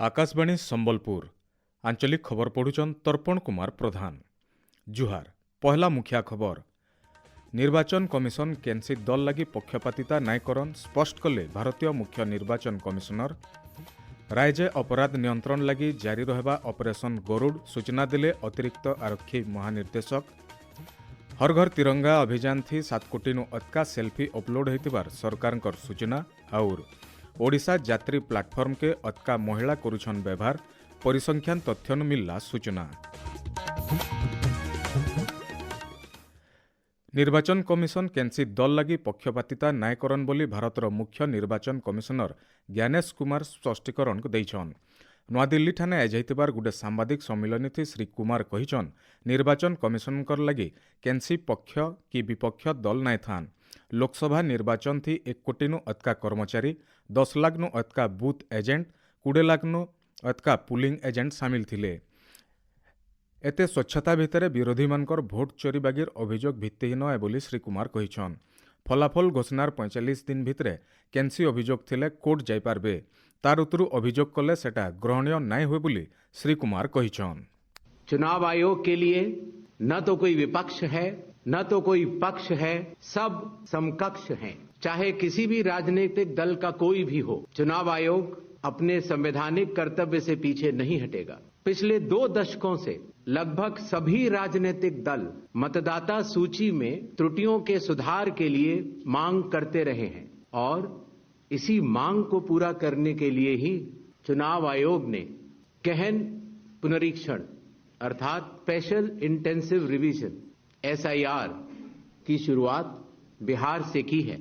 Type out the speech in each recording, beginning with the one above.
आकाशवाणी संबलपुर आंचलिक खबर पढ़ुचन तर्पण कुमार प्रधान। जुहार पहला मुखिया खबर। निर्वाचन कमिशन केनसी दल लगी पक्षपातिता नाय करन स्पष्ट कले भारतीय मुख्य निर्वाचन कमिशनर। राज्य अपराध नियंत्रण लगी जारी रहबा ऑपरेशन गरुड़ सूचना दिले अतिरिक्त आरक्षी महानिर्देशक। हर घर तिरंगा अभियान थी 7 कोटी अटका सेल्फी अपलोड होइतिबार सरकारकर सूचना। और ओडिशा यात्री प्लाटफॉर्म के अटका महिला करुछन व्यवहार परिसंख्यान तथ्य मिलला सूचना। निर्वाचन कमिशन केनसी दल लगी पक्षपातिता नाय करन बोली भारतर मुख्य निर्वाचन कमिशनर ज्ञानेश कुमार स्पष्टीकरण देइछन। नवादिल्ली ठाने आयोजितबार गुडे सांबादिक सम्मिलन थी श्री कुमार कहिछन निर्वाचन कमिशनकर लगी केनसी पक्ष कि विपक्ष दल नाय थान। लोकसभा निर्वाचन थी 1 कोटी अटका कर्मचारी 10 लाख अटका बूथ एजेंट 20 लाख अटका पुलिंग एजेंट सामिल थिले। एते स्वच्छता भितर विरोधी मानकर भोट चोरी बागीर अभियोग भित्तिहीन है बोली श्री कुमार कहिछन। फलाफल घोषणार 45 दिन भितरे केनसी अभियोग थिले कोर्ट जाई पारबे तार उतरु अभियोग कले सेटा ग्रहणीय नाय हुए बोली श्री कुमार कहिछन। चुनाव आयोग के लिए न तो कोई विपक्ष है न तो कोई पक्ष है, सब समकक्ष हैं। चाहे किसी भी राजनीतिक दल का कोई भी हो, चुनाव आयोग अपने संवैधानिक कर्तव्य से पीछे नहीं हटेगा। पिछले 2 दशकों से लगभग सभी राजनीतिक दल मतदाता सूची में त्रुटियों के सुधार के लिए मांग करते रहे हैं और इसी मांग को पूरा करने के लिए ही चुनाव आयोग ने गहन पुनरीक्षण अर्थात स्पेशल इंटेंसिव रिवीजन SIR की शुरुआत बिहार से की है।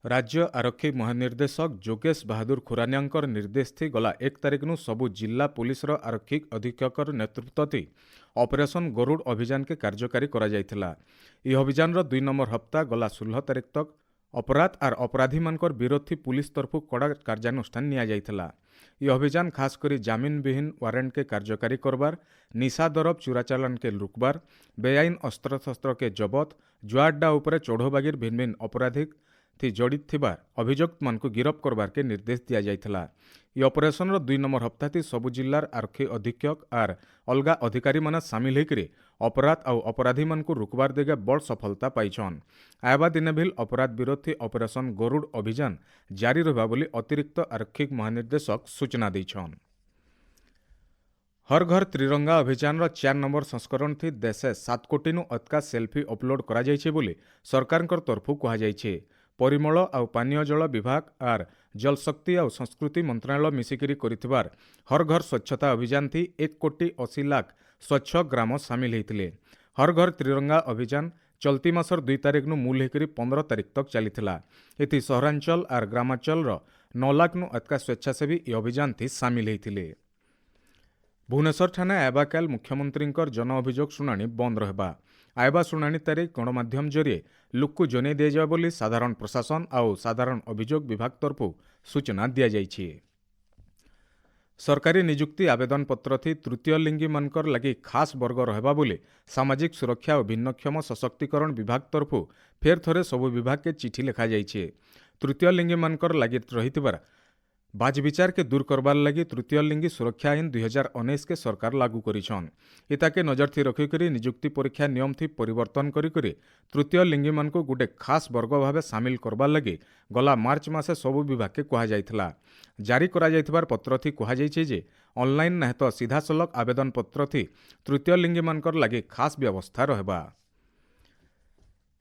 राज्य आरक्षी महानिर्देशक जोगेश बहादुर खुरानियांकर निर्देश थी गला 1 तारिख सबु जिला पुलिस आरक्षी अधीक्षक नेतृत्व थी ऑपरेशन गरुड़ अभियान के कार्यकारी करा जायथिला। यह अभियान 2 नंबर हप्ता गला 16 तारिख तक अपराध और अपराधी मानकर विरोधी पुलिस तरफु कड़ा कार्यानुष्ठान निया जायथिला। यह अभियान खास करी जामीन विहीन वारंट के कार्यकारी करबार, निशा दरब चुराचालान के रुकबार, बेआईन अस्त्रशस्त्र के जबत, जुआड्डा उपरे चढ़ोबागीर भिन्न भिन्न अपराधिक थी जड़ित थिबार अभियुक्त मान को गिरफ्त करबार के निर्देश दिया जायथिला। यह ऑपरेशन 2 नंबर हप्ता थी सबु जिलार आरक्षी अधीक्षक और अलगा अधिकारी माने सामिल होकर अपराध और अपराधी मान को रुकबार देगे बड़ सफलता पाइछन। आयबा दिने भिल अपराध विरोधी ऑपरेशन गरुड़ अभियान जारी रहबा बोली अतिरिक्त आरक्षी महानिर्देशक सूचना दैछन। हर घर त्रिरंगा अभियान 4 नंबर संस्करण थी देशे 7 कोटी अटका सेल्फी अपलोड करा जायछे बोली सरकारकर तरफु कहा जायछे। परिमल और पानीय जल विभाग और जलशक्ति और संस्कृति मंत्रालय मिसिकिरी करिथिबार हर घर स्वच्छता अभियान थी 1 कोटी 80 लाख स्वच्छ ग्राम सामिल होते। हर घर त्रिरंगा अभियान चलती मासर 2 तारिख मूल होकर 15 तारिख तक चलीथिला। एथि सहरांचल और ग्रामांचल 9 लाख अटका स्वेच्छासेवी यह अभियान थी सामिल होते। भुवनेश्वर ठाणे आयबा काल मुख्यमंत्री जन अभियोग शुणाणी बंद रहबा। आयबा शुणाणी तारिख गणमाध्यम जरिए लोक जन दिया बोली साधारण प्रशासन और साधारण अभियोग विभाग तरफु सूचना दिया जायछि। सरकारी नियुक्ति आवेदन पत्र थी तृतीय लिंगी मानकर लगी खास वर्ग रहबा बोली सामाजिक सुरक्षा और भिन्नक्षम सशक्तिकरण विभाग तरफु फेर थरे सबु विभाग के चिठी लिखा जायछि। तृतीय लिंगी मानकर लगी रहितबार बाज विचार के दूर करबार लगी तृतीय लिंगी सुरक्षा आईन 2019 के सरकार लागू करिछन। इताके नजर थी रखिकरी नियुक्ति परीक्षा नियम थी परिवर्तन करी तृतीय लिंगी मान को गोटे खास वर्ग भावे सामिल करबार लगी गला मार्च मासे सबु विभाग के कहा जायथिला। जारी करा जायथिबार पत्र थी कहा जायछि जे ऑनलाइन नहीं तो सीधा सलख आवेदन पत्र थी तृतीय लिंगी मानकर लगी खास व्यवस्था रहबा।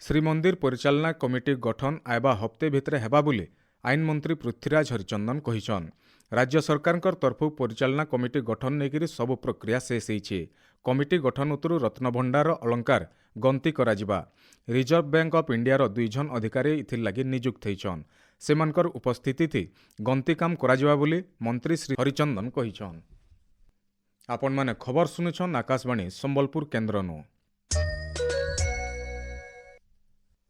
श्रीमंदिर परिचालना कमिटी गठन आयबा हफ्ते भितरे हेबा बोली आईन मंत्री पृथ्वीराज हरिचंदन कहिछन। राज्य सरकारकर तरफु परिचालना कमिटी गठन नेकिरी सब प्रक्रिया शेष होइछे। कमिटी गठन उतरु रत्नभंडार अलंकार गंती कराजिबा। रिजर्व बैंक ऑफ इंडिया 2 जन अधिकारी इथिर लगी नियुक्त होइछन। सेमानकर उपस्थिति थी गंती काम कराजिबा बोली मंत्री श्री हरिचंदन कहिछन। आपण माने खबर सुनुछन आकाशवाणी संबलपुर केन्द्रनु।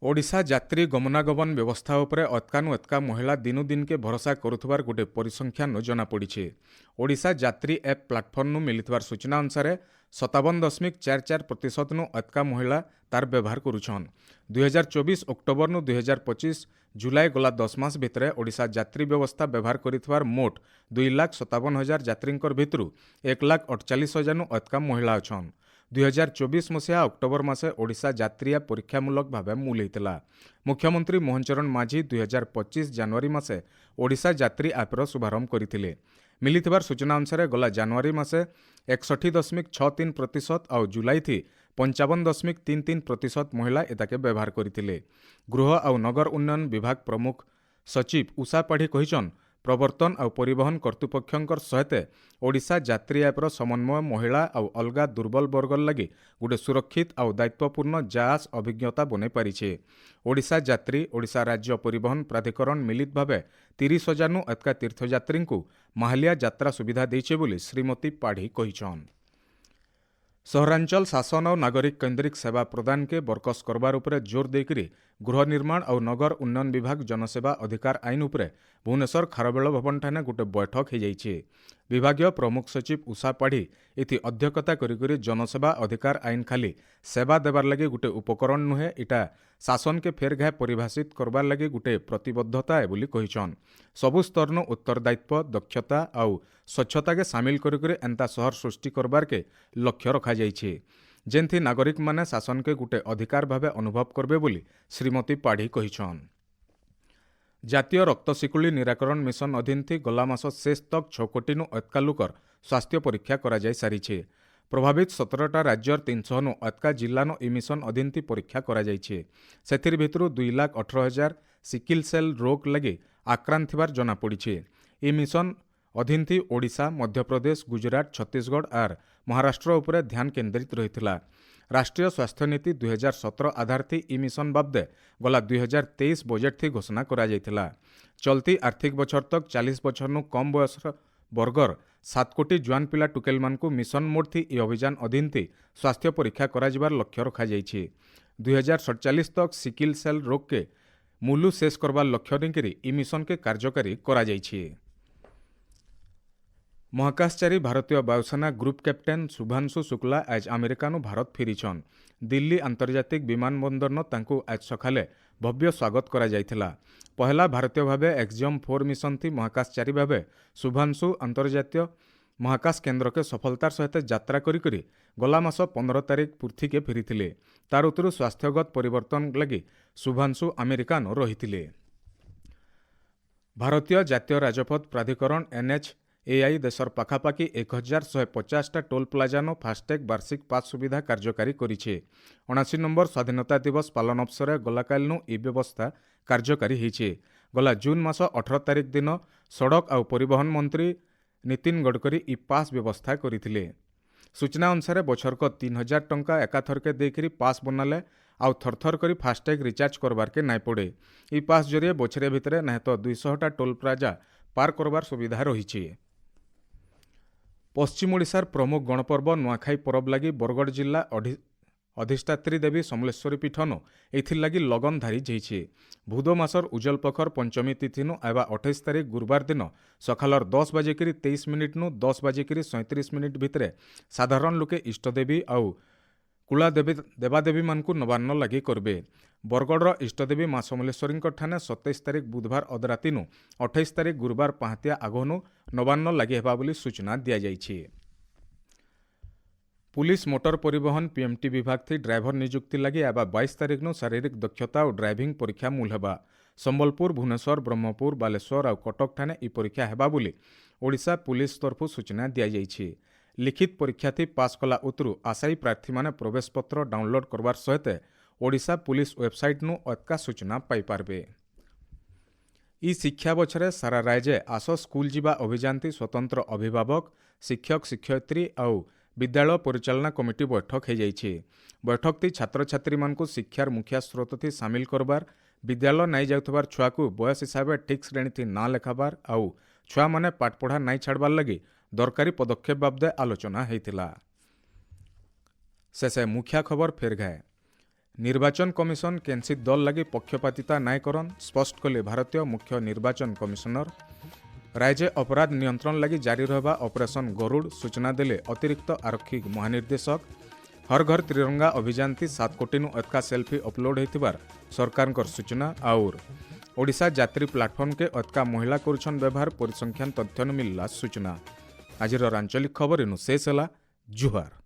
ओडिशा यात्री गमनागमन व्यवस्था उपरे अतकानु अतका महिला दिनु दिनके भरोसा करुथबार गोटे परिसंख्यान जनापड़ी। ओडिशा यात्री एप प्लाटफर्म मिलिथबार सूचना अनुसार 57.44% नु अतका महिला तार व्यवहार करुछन। 2024 अक्टोबर नु 2025 जुलाई गला 10 मास भितरे ओडिशा यात्री व्यवस्था व्यवहार करिथबार मोट 2,57,000 यात्रींकर भितरु 1,48,000 नु अतका महिला अछन। 2024 मसीहा अक्टोबर मासे ओडिशा यात्री ऐप परीक्षामूलक भाव मूल होता। मुख्यमंत्री मोहन चरण माझी 2025 जनवरी मासे ओडिशा यात्री ऐपर शुभारंभ करथिले। मिलिथिबार सूचना अनुसार गला जनवरी मासे 61.63% और जुलाई थी 55.33% महिला एताके व्यवहार करथिले। गृह और नगर उन्नयन विभाग प्रमुख सचिव उषा पाढ़ी कहिछन प्रवर्तन और परिवहन कर्तृपक्षंकर सहित ओडिशा यात्री ऐपर समन्वय महिला और अलगा दुर्बल वर्गर लगी गोटे सुरक्षित और दायित्वपूर्ण जांच अभिज्ञता बनै पारिछे। ओडिशा यात्री ओडिशा राज्य परिवहन प्राधिकरण मिलित भावे 30,000 नु अतका तीर्थयात्री को माहालिया यात्रा सुविधा देइछे बोली श्रीमती पाढ़ी कहिछन। सहरांचल शासन और नागरिक केन्द्रिक सेवा प्रदान के बरकस करबार उपरे जोर देकरी गृह निर्माण और नगर उन्नयन विभाग जनसेवा अधिकार आईन उपरे भुवनेश्वर खारबेल भवन ठाने गोटे बैठक हो जाइए। विभागीय प्रमुख सचिव उषा पाढ़ी इति अध्यक्षता करी जनसेवा अधिकार आईन खाली सेवा देवार लगे गोटे उपकरण नुहे, इटा शासन के फेर घाय परिभाषित करबार लगे गोटे प्रतिबद्धता है बोली कहिछन। सबु स्तरनु उत्तरदायित्व दक्षता और स्वच्छता के सामिल करी एंता शहर सृष्टि करबार के लक्ष्य रखा जाइछे, जेनथी नागरिक माने शासन के गोटे अधिकार भावे अनुभव करबे बोली श्रीमती पाढ़ी कहिछन। जातीय रक्तशिकुली निराकरण मिशन अधीन थी गला मास शेष तक 6 कोटी नु अतका लोकर स्वास्थ्य परीक्षा करा जाय सारिछे। प्रभावित 17टा राज्यर 300 नु अतका जिल्ला नो इ मिशन अधीन थी परीक्षा करा जायछे। सेथिर भितरु 2,18,000 सिकिल सेल रोग लगे आक्रांत थिबार जना पड़िछे। इ मिशन अधीन थी ओडिशा, मध्य प्रदेश, गुजरात, छत्तीसगढ़ और महाराष्ट्र उपरे ध्यान केन्द्रित रहितला। राष्ट्रीय स्वास्थ्य नीति 2017 आधार थी इ मिशन बाबदे गला 2023 बजेट थी घोषणा करा जायतिला। चलती आर्थिक बछर तक 40 बछर नु कम बयस वर्गर 7 कोटी जुआन पिला टुकेल मान को मिशन मोड थी इ अभियान अधीन थी स्वास्थ्य परीक्षा करा जिबार लक्ष्य रखा जायछि। 2047 तक सिकिल सेल रोग के मूलु शेष करबार लक्ष्य नेकरी इ मिशन के कार्यकारी करा जायछि। महाकाशचारी भारतीय वायुसेना ग्रुप कैप्टेन शुभांशु शुक्ला आज अमेरिका भारत फेरीछन। दिल्ली आंतर्जातिक विमानबंदर तांकु आज सकाले भव्य स्वागत करा जायथिला। पहला भारतीय भावे एक्जियम 4 मिशन थी महाकाशचारी भावे शुभांशु अंतर्जातीय महाकाश केन्द्र के सफलतार सहित यात्रा करी गला मास 15 तारिख पृथ्वी के फेरीथिले। तार उतरु स्वास्थ्यगत परिवर्तन लगी शुभांशु अमेरिकान रहिथिले। भारतीय जातीय राजपथ प्राधिकरण NHAI देशर पाखापाखि 1150टा टोल प्लाजानो फास्टैग वार्षिक पास सुविधा कार्यकारी करिछे। 79 नंबर स्वाधीनता दिवस पालन अवसर गलाकालनु इ व्यवस्था कार्यकारी होइछे। गला जून मास 18 तारिख दिन सड़क और परिवहन मंत्री नितिन गडकरी इ पास व्यवस्था करिथिले। सूचना अनुसार बछरक 3,000 टंका एकाथरके देकरी पास बनाले आउ थरथर करी फास्टैग रिचार्ज करबार के नाई पड़े। इ पास जरिए बछरे भितरे नहीं तो 200टा टोल प्लाजा पार करबार सुविधा रहिछे। पश्चिम ओडिशार प्रमुख गणपर्व नुआखाई परब लगी बरगढ़ जिला अधिष्ठात्री देवी समलेश्वरी पीठनो एथिर लगी लगन धारी जाइछे। भूदो मासर उजल पखर पंचमी तिथिनु आवा 28 तारिख गुरुवार दिन सकालर 10 बजेकरी 23 मिनिट नु 10 बजेकरी 37 मिनिट भितरे साधारण लोके इष्टदेवी और कुला देवादेवी मानकु नवान्न लगी करबे। बरगढ़ इष्टदेवी माँ समलेश्वरी ठाने 27 तारिख बुधवार अधराती 28 तारिख गुरुवार पहातिया आगनु नवान्न लगी हेबा बोली सूचना दिया जाइछे। पुलिस मोटर परिवहन PMT विभाग थी ड्राइवर नियुक्ति लगी आबा 22 तारिख नु शारीरिक दक्षता और ड्राइविंग परीक्षा मूल हेबा। संबलपुर, भुवनेश्वर, ब्रह्मपुर, बालेश्वर और कटक ठाने इ परीक्षा हेबा बोली ओडिशा पुलिस तरफु सूचना दिया जाइछे। लिखित परीक्षा थी पास कला उतरु आशायी प्रार्थी माने प्रवेश पत्र डाउनलोड करबार सहित ओडिशा पुलिस वेबसाइट नु अतका सूचना पाई पारबे। इ शिक्षा बछरे सारा राज्य आस स्कूल जीवा अभियान थी स्वतंत्र अभिभावक, शिक्षक, शिक्षयित्री और विद्यालय परिचालना कमिटी बैठक हो जाइछे। बैठक थी छात्र छात्री मानकु शिक्षार मुख्य स्रोत थी सामिल करबार, विद्यालय नाई जाउथबार छुआ को बयस हिसाब ठीक श्रेणी थी ना लेखाबार आउ छुआ माने पाठ पढ़ा नाई छाड़बार लगी दरकारी पदक्षेप बाबदे आलोचना होइतिला। शेषे मुख्य खबर फेर घाए। निर्वाचन कमिशन केनसी दल लगी पक्षपातिता नाय करन स्पष्ट कले भारतीय मुख्य निर्वाचन कमिशनर। राज्य अपराध नियंत्रण लगी जारी रहबा ऑपरेशन गरुड़ सूचना देले अतिरिक्त आरक्षी महानिर्देशक। हर घर त्रिरंगा अभियान थी 7 कोटी नु अधिक सेल्फी अपलोड होइतिबार सरकार सूचना। और ओडिशा यात्री प्लाटफर्म के अधिक महिला करुछन व्यवहार परिसंख्यान तथ्य मिलला सूचना। आजिर आंचलिक खबर इनु शेष होला। जुहार।